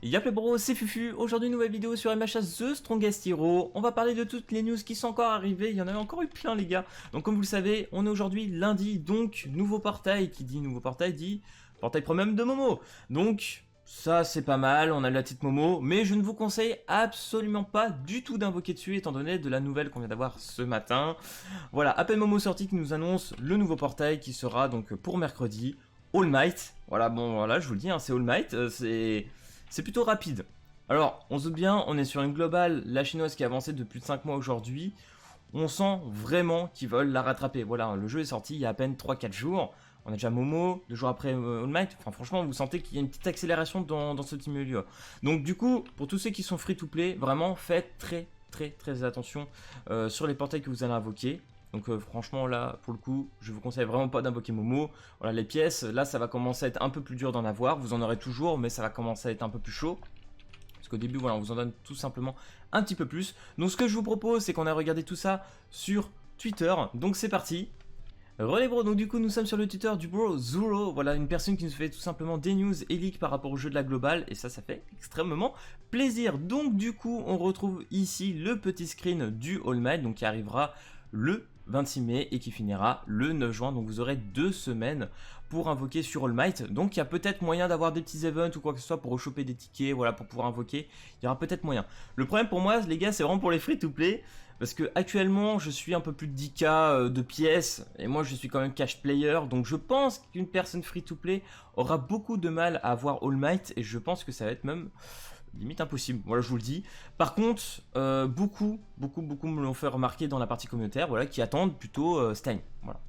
Y'a les bros, c'est Fufu. Aujourd'hui, nouvelle vidéo sur MHA The Strongest Hero. On va parler de toutes les news qui sont encore arrivées. Il y en avait encore eu plein, les gars. Donc, comme vous le savez, on est aujourd'hui lundi. Donc, nouveau portail. Qui dit nouveau portail dit portail premium de Momo. Donc, ça, c'est pas mal. On a la petite Momo. Mais je ne vous conseille absolument pas du tout d'invoquer dessus, étant donné de la nouvelle qu'on vient d'avoir ce matin. Voilà, appel Momo sorti qui nous annonce le nouveau portail qui sera donc pour mercredi. All Might. Voilà, bon, voilà, je vous le dis, hein, c'est All Might. C'est plutôt rapide. Alors, on se doute bien, on est sur une globale, la chinoise qui a avancé de plus de 5 mois aujourd'hui. On sent vraiment qu'ils veulent la rattraper. Voilà, le jeu est sorti il y a à peine 3-4 jours. On a déjà Momo, 2 jours après All Might. Enfin, franchement, vous sentez qu'il y a une petite accélération dans ce petit milieu. Donc, du coup, pour tous ceux qui sont free-to-play, vraiment, faites très attention sur les portails que vous allez invoquer. Donc franchement là, pour le coup, je vous conseille vraiment pas d'invoquer Momo. Voilà, les pièces, là ça va commencer à être un peu plus dur d'en avoir. Vous en aurez toujours, mais ça va commencer à être un peu plus chaud. Parce qu'au début, voilà, on vous en donne tout simplement un petit peu plus. Donc ce que je vous propose, c'est qu'on a regardé tout ça sur Twitter. Donc c'est parti. Relais bro, donc du coup nous sommes sur le Twitter du bro Zuro, voilà une personne qui nous fait tout simplement des news et leaks par rapport au jeu de la globale et ça fait extrêmement plaisir. Donc du coup on retrouve ici le petit screen du All Might donc qui arrivera le 26 mai et qui finira le 9 juin, donc vous aurez 2 semaines pour invoquer sur All Might. Donc il y a peut-être moyen d'avoir des petits events ou quoi que ce soit pour rechoper des tickets, voilà, pour pouvoir invoquer, il y aura peut-être moyen. Le problème pour moi les gars, c'est vraiment pour les free to play, parce que actuellement je suis un peu plus de 10k de pièces, et moi je suis quand même cash player, donc je pense qu'une personne free to play aura beaucoup de mal à avoir All Might, et je pense que ça va être même limite impossible, voilà je vous le dis. Par contre, beaucoup me l'ont fait remarquer dans la partie communautaire, voilà, qui attendent plutôt Stein, voilà.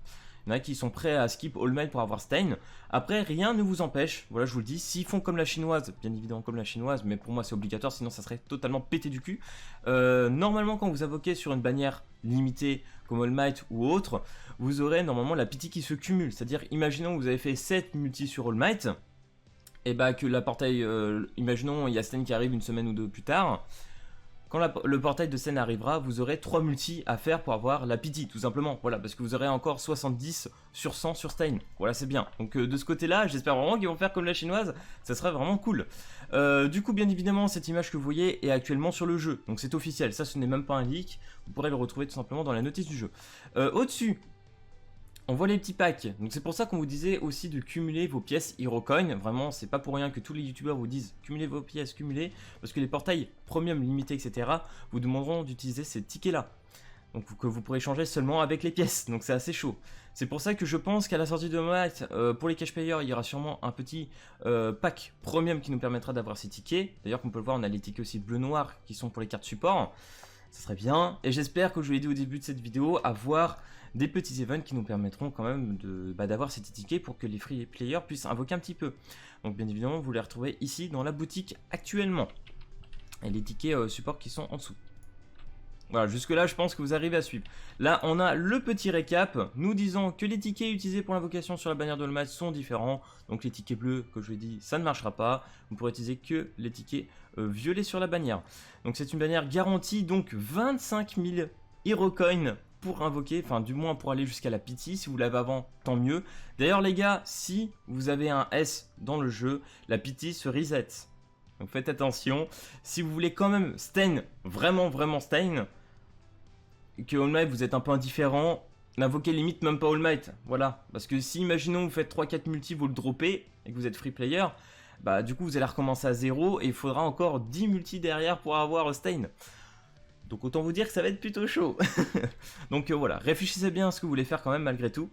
Il y en a qui sont prêts à skip All Might pour avoir Stein. Après, rien ne vous empêche, voilà je vous le dis, s'ils font comme la chinoise, bien évidemment comme la chinoise, mais pour moi c'est obligatoire, sinon ça serait totalement pété du cul. Normalement quand vous invoquez sur une bannière limitée comme All Might ou autre, vous aurez normalement la pity qui se cumule, c'est-à-dire imaginons que vous avez fait 7 multis sur All Might, et bah que la portail, imaginons il y a Stein qui arrive une semaine ou deux plus tard, quand le portail de scène arrivera, vous aurez 3 multis à faire pour avoir la pity, tout simplement. Voilà, parce que vous aurez encore 70 sur 100 sur Stein. Voilà, c'est bien. Donc de ce côté-là, j'espère vraiment qu'ils vont faire comme la chinoise. Ça serait vraiment cool. Du coup, bien évidemment, cette image que vous voyez est actuellement sur le jeu. Donc c'est officiel. Ça, ce n'est même pas un leak. Vous pourrez le retrouver tout simplement dans la notice du jeu. Au-dessus, on voit les petits packs, donc c'est pour ça qu'on vous disait aussi de cumuler vos pièces HeroCoin. Vraiment, c'est pas pour rien que tous les youtubeurs vous disent cumulez vos pièces, cumulez, parce que les portails premium limités, etc. vous demanderont d'utiliser ces tickets là. Donc que vous pourrez changer seulement avec les pièces, donc c'est assez chaud. C'est pour ça que je pense qu'à la sortie de Might, pour les cash players, il y aura sûrement un petit pack premium qui nous permettra d'avoir ces tickets. D'ailleurs, comme on peut le voir, on a les tickets aussi bleu-noir qui sont pour les cartes support. Ça serait bien, et j'espère que je vous l'ai dit au début de cette vidéo, avoir des petits events qui nous permettront quand même d'avoir ces tickets pour que les free players puissent invoquer un petit peu. Donc bien évidemment, vous les retrouvez ici dans la boutique actuellement. Et les tickets support qui sont en dessous. Voilà, jusque là je pense que vous arrivez à suivre. Là on a le petit récap, nous disant que les tickets utilisés pour l'invocation sur la bannière de All Might sont différents. Donc les tickets bleus, que je vous ai dit, ça ne marchera pas. Vous pourrez utiliser que les tickets violets sur la bannière. Donc c'est une bannière garantie, donc 25 000 HeroCoin pour invoquer, enfin du moins pour aller jusqu'à la pity. Si vous l'avez avant, tant mieux. D'ailleurs les gars, si vous avez un S dans le jeu, la pity se reset. Donc faites attention. Si vous voulez quand même Stein, vraiment Stein, et que All Might vous êtes un peu indifférent, n'invoquez limite même pas All Might. Voilà. Parce que si imaginons vous faites 3-4 multi, vous le droppez, et que vous êtes free player, bah du coup vous allez recommencer à 0, et il faudra encore 10 multi derrière pour avoir Stein. Donc autant vous dire que ça va être plutôt chaud. Donc voilà, réfléchissez bien à ce que vous voulez faire quand même malgré tout.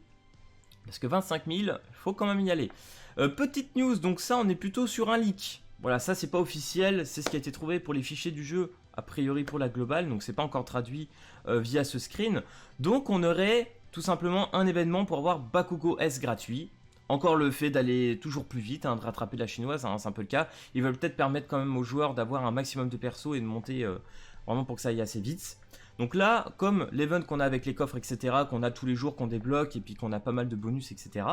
Parce que 25 000, il faut quand même y aller. Petite news, donc ça on est plutôt sur un leak. Voilà, ça c'est pas officiel, c'est ce qui a été trouvé pour les fichiers du jeu, a priori pour la globale, donc c'est pas encore traduit via ce screen. Donc on aurait tout simplement un événement pour avoir Bakugo S gratuit. Encore le fait d'aller toujours plus vite, hein, de rattraper la chinoise, hein, c'est un peu le cas. Ils veulent peut-être permettre quand même aux joueurs d'avoir un maximum de persos et de monter vraiment pour que ça aille assez vite. Donc là, comme l'event qu'on a avec les coffres, etc., qu'on a tous les jours, qu'on débloque, et puis qu'on a pas mal de bonus, etc.,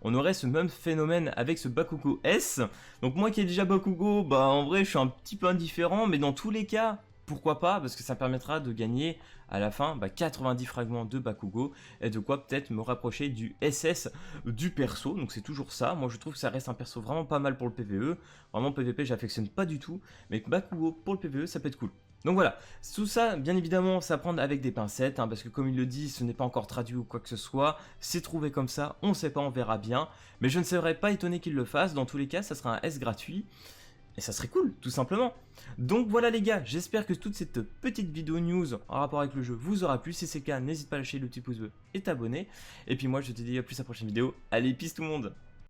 on aurait ce même phénomène avec ce Bakugo S. Donc moi qui ai déjà Bakugo, bah en vrai je suis un petit peu indifférent, mais dans tous les cas, pourquoi pas, parce que ça me permettra de gagner à la fin 90 fragments de Bakugo et de quoi peut-être me rapprocher du SS du perso. Donc c'est toujours ça. Moi je trouve que ça reste un perso vraiment pas mal pour le PvE. Vraiment PvP j'affectionne pas du tout, mais Bakugo pour le PvE ça peut être cool. Donc voilà, tout ça, bien évidemment, c'est à prendre avec des pincettes, hein, parce que comme il le dit, ce n'est pas encore traduit ou quoi que ce soit, c'est trouvé comme ça, on sait pas, on verra bien, mais je ne serais pas étonné qu'il le fasse, dans tous les cas, ça sera un S gratuit, et ça serait cool, tout simplement. Donc voilà les gars, j'espère que toute cette petite vidéo news en rapport avec le jeu vous aura plu, si c'est le cas, n'hésite pas à lâcher le petit pouce bleu et t'abonner, et puis moi je te dis à plus à la prochaine vidéo, allez peace tout le monde.